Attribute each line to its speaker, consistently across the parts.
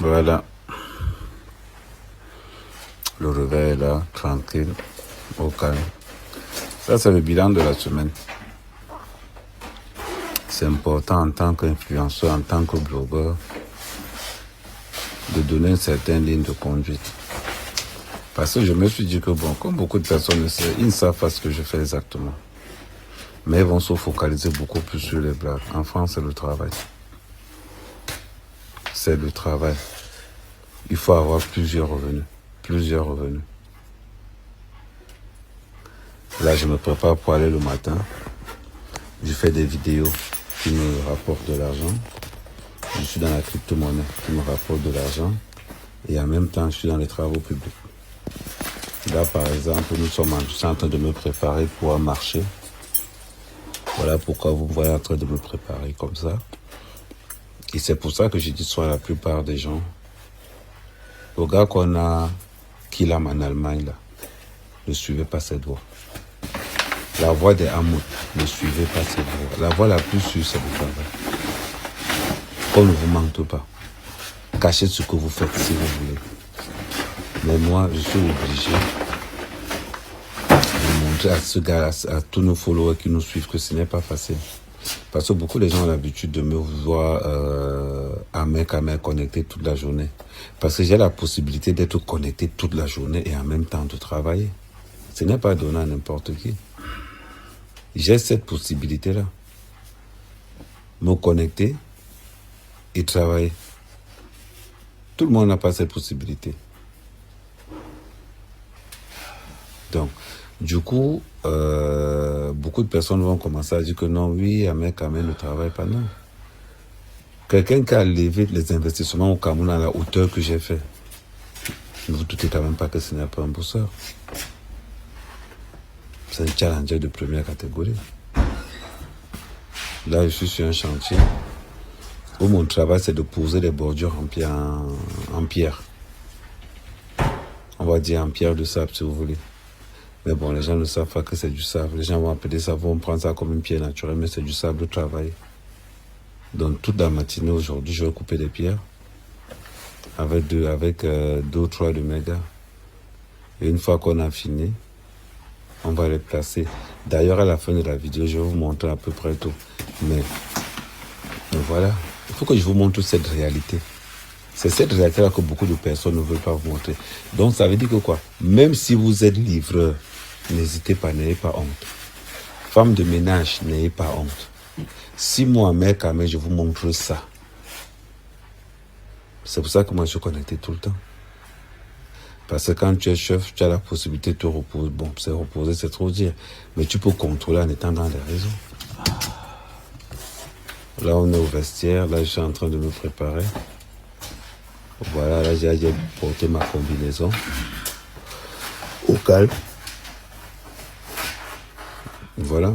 Speaker 1: Voilà. Le réveil est là, tranquille, au calme. Ça, c'est le bilan de la semaine. C'est important en tant qu'influenceur, en tant que blogueur, de donner une certaine ligne de conduite. Parce que je me suis dit que, bon, comme beaucoup de personnes le savent, ils ne savent pas ce que je fais exactement. Mais ils vont se focaliser beaucoup plus sur les blagues. En France, c'est le travail. C'est le travail. Il faut avoir plusieurs revenus. Plusieurs revenus. Là, je me prépare pour aller le matin. Je fais des vidéos qui me rapportent de l'argent. Je suis dans la crypto-monnaie qui me rapporte de l'argent. Et en même temps, je suis dans les travaux publics. Là, par exemple, je suis en train de me préparer pour un marché. Voilà pourquoi vous me voyez en train de me préparer comme ça. Et c'est pour ça que j'ai dit soit la plupart des gens. Le gars qu'on a, qu'il a en Allemagne, là, ne suivez pas cette voie. La voie des Hamoud, ne suivez pas cette voie. La voie la plus sûre, c'est le travail. Qu'on ne vous mente pas. Cachez ce que vous faites si vous voulez. Mais moi, je suis obligé de montrer à ce gars, à tous nos followers qui nous suivent, que ce n'est pas facile. Parce que beaucoup de gens ont l'habitude de me voir à main connecté toute la journée. Parce que j'ai la possibilité d'être connecté toute la journée et en même temps de travailler. Ce n'est pas donné à n'importe qui. J'ai cette possibilité-là. Me connecter et travailler. Tout le monde n'a pas cette possibilité. Donc, du coup, beaucoup de personnes vont commencer à dire que non, oui, Ahmed ne travaille pas. Non. Quelqu'un qui a levé les investissements au Cameroun à la hauteur que j'ai fait, ne vous doutez quand même pas que ce n'est pas un bosseur. C'est un challenger de première catégorie. Là, je suis sur un chantier où mon travail, c'est de poser des bordures en pierre. On va dire en pierre de sable, si vous voulez. Mais bon, les gens ne savent pas que c'est du sable. Les gens vont appeler ça, vont prendre ça comme une pierre naturelle, mais c'est du sable de travail. Donc, toute la matinée aujourd'hui, je vais couper des pierres avec deux ou trois de mes gars. Et une fois qu'on a fini, on va les placer. D'ailleurs, à la fin de la vidéo, je vais vous montrer à peu près tout. Mais voilà, il faut que je vous montre cette réalité. C'est cette réalité-là que beaucoup de personnes ne veulent pas vous montrer. Donc, ça veut dire que quoi? Même si vous êtes livreur, n'hésitez pas, n'ayez pas honte. Femme de ménage, n'ayez pas honte. Si moi, mec, je vous montre ça. C'est pour ça que moi, je suis connecté tout le temps. Parce que quand tu es chef, tu as la possibilité de te reposer. Bon, c'est reposer, c'est trop dire. Mais tu peux contrôler en étant dans les réseaux. Là, on est au vestiaire. Là, je suis en train de me préparer. Voilà, là, j'ai porté ma combinaison. Au calme. Voilà.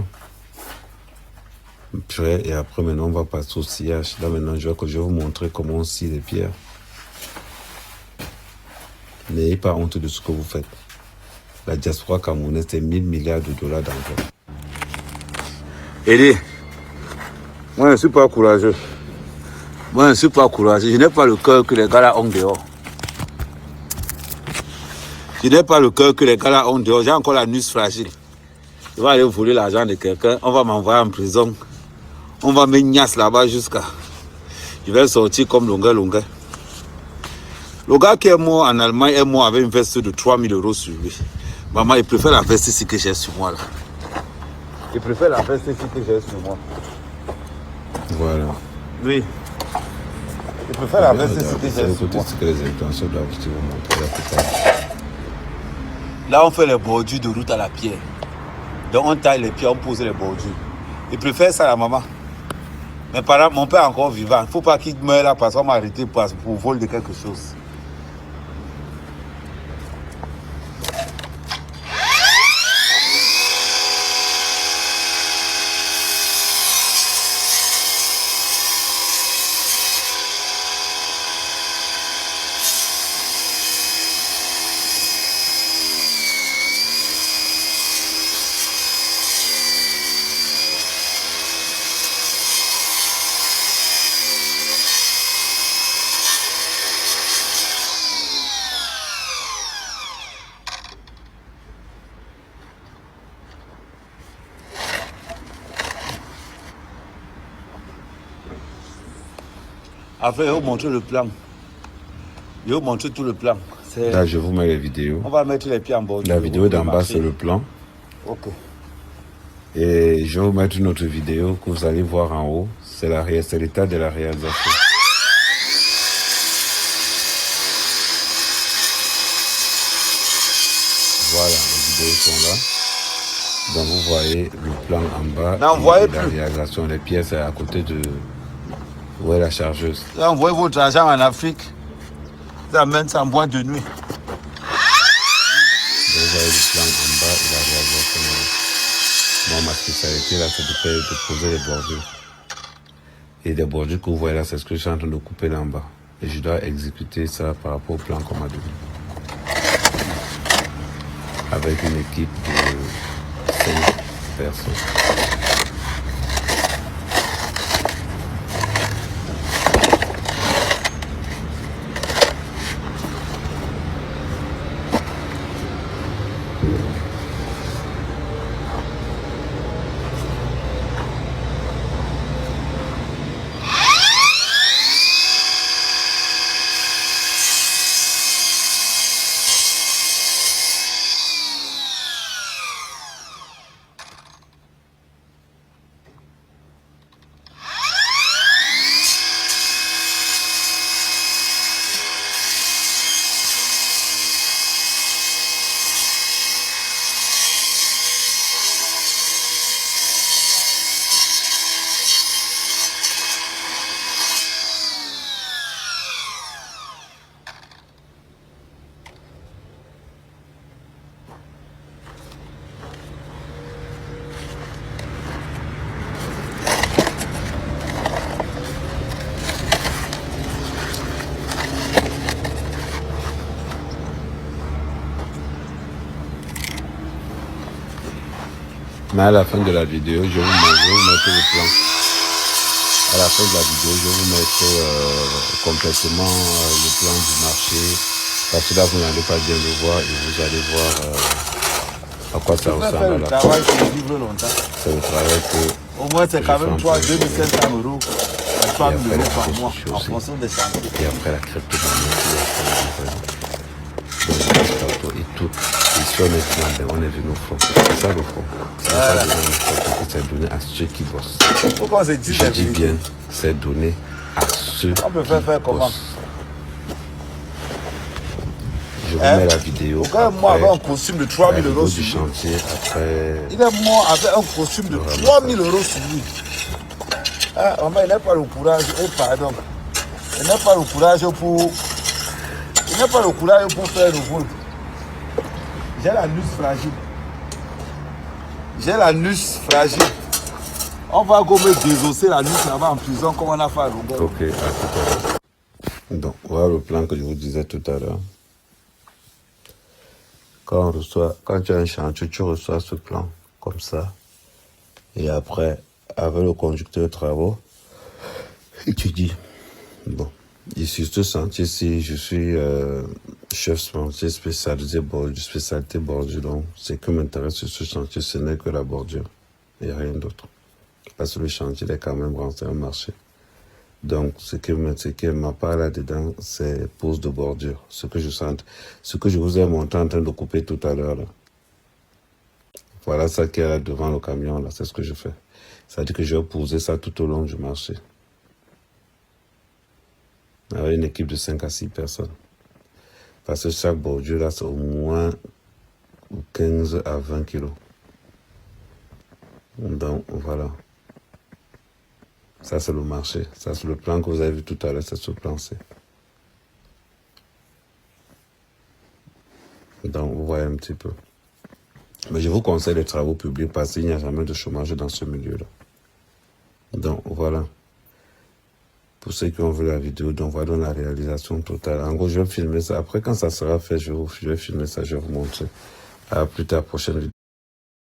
Speaker 1: Prêt. Et après, maintenant, on va passer au sciage. Là, maintenant, je vais vous montrer comment on scie les pierres. N'ayez pas honte de ce que vous faites. La diaspora camerounaise, c'est 1000 milliards de dollars d'emplois. Eddie, moi, je ne suis pas courageux. Moi, je ne suis pas courageux. Je n'ai pas le cœur que les gars là ont dehors. Je n'ai pas le cœur que les gars là ont dehors. J'ai encore la nuit fragile. Je vais aller voler l'argent de quelqu'un. On va m'envoyer en prison. On va me gnasse là-bas jusqu'à... Je vais sortir comme longueur. Le gars qui est mort en Allemagne est mort avec une veste de 3000 € sur lui. Maman, il préfère la veste ici que j'ai sur moi là. Il préfère la veste ici que j'ai sur moi. Voilà. Oui. Il préfère la veste ici que j'ai sur moi. Que les intentions doivent vous montrer. Là, on fait les bordures de route à la pierre. Donc, on taille les pierres, on pose les bordures. Il préfère ça, la maman. Mais par exemple, mon père est encore vivant. Il ne faut pas qu'il meure là parce qu'on m'a arrêté pour vol de quelque chose.
Speaker 2: Après, je vais vous montrer le plan. Je vais vous montrer tout le plan.
Speaker 1: Là, je vous mets les vidéos.
Speaker 2: On va mettre les pieds en bordure.
Speaker 1: La vidéo d'en bas, c'est le plan.
Speaker 2: Ok.
Speaker 1: Et je vais vous mettre une autre vidéo que vous allez voir en haut. C'est l'état de la réalisation. Voilà, les vidéos sont là. Donc vous voyez le plan en bas.
Speaker 2: Là, on voit
Speaker 1: la
Speaker 2: plus.
Speaker 1: réalisation des pièces à côté de... Où est la chargeuse?
Speaker 2: Là, envoyez votre argent en Afrique. Ça amène ça en boîte de nuit.
Speaker 1: Donc, vous voyez le plan en bas et la réalisation. Moi, ma spécialité là, c'est de poser les bordures. Et les bordures que vous voyez là, c'est ce que je suis en train de couper là en bas. Et je dois exécuter ça par rapport au plan qu'on m'a donné. Avec une équipe de 5 personnes. Mais à la fin de la vidéo, je vais vous mettre le plan. À la fin de la vidéo, je vais vous mettre complètement le plan du marché. Parce que là, vous n'allez pas bien le voir et vous allez voir à quoi ça ressemble à la fin. C'est le travail que...
Speaker 2: Au moins, c'est quand même 2500 euros. 3 000 euros par mois, en fonction des chantiers.
Speaker 1: Et après la crypto et tout. Ici, on est venu au front. C'est ça le front. C'est donné à ceux qui bossent.
Speaker 2: Pourquoi c'est dit?
Speaker 1: Je dis bien, c'est donné à ceux
Speaker 2: on peut faire comment?
Speaker 1: bossent. Je vous mets la vidéo.
Speaker 2: Pourquoi moi avec un costume de 3 000 euros sur lui?
Speaker 1: Chantier, après...
Speaker 2: Il est mort avec un costume de 3 000 euros sur lui. Ah, il n'a pas le courage. Oh, pardon. Il n'a pas le courage pour... Il n'a pas le courage pour faire le vol. J'ai la nuque fragile. J'ai la nuque fragile. On va go me désosser la nuque là-bas en prison comme on a fait à Roubaix.
Speaker 1: Ok, à tout à l'heure. Donc, voilà le plan que je vous disais tout à l'heure. Quand tu as un chantier, tu reçois ce plan comme ça. Et après, avec le conducteur de travaux, et tu dis, bon, ici, ce chantier-ci, je suis chef chantier spécialisé spécialité bordure. Donc, ce qui m'intéresse sur ce chantier, ce n'est que la bordure et rien d'autre. Parce que le chantier est quand même rentré au marché. Donc, ce qui m'a part là-dedans, c'est pose de bordure. Ce que je vous ai montré en train de couper tout à l'heure. Voilà ça qui est là devant le camion, là. C'est ce que je fais. Ça veut dire que je vais poser ça tout au long du marché. Avec une équipe de 5 à 6 personnes. Parce que chaque bordure, là, c'est au moins 15 à 20 kilos. Donc, voilà. Ça, c'est le marché. Ça, c'est le plan que vous avez vu tout à l'heure. C'est ce plan-ci. Donc, vous voyez un petit peu. Mais je vous conseille les travaux publics parce qu'il n'y a jamais de chômage dans ce milieu-là. Donc, voilà. Pour ceux qui ont vu la vidéo, donc voilà dans la réalisation totale. En gros, je vais filmer ça. Après, quand ça sera fait, je vais filmer ça, je vais vous montrer. À plus tard, prochaine vidéo.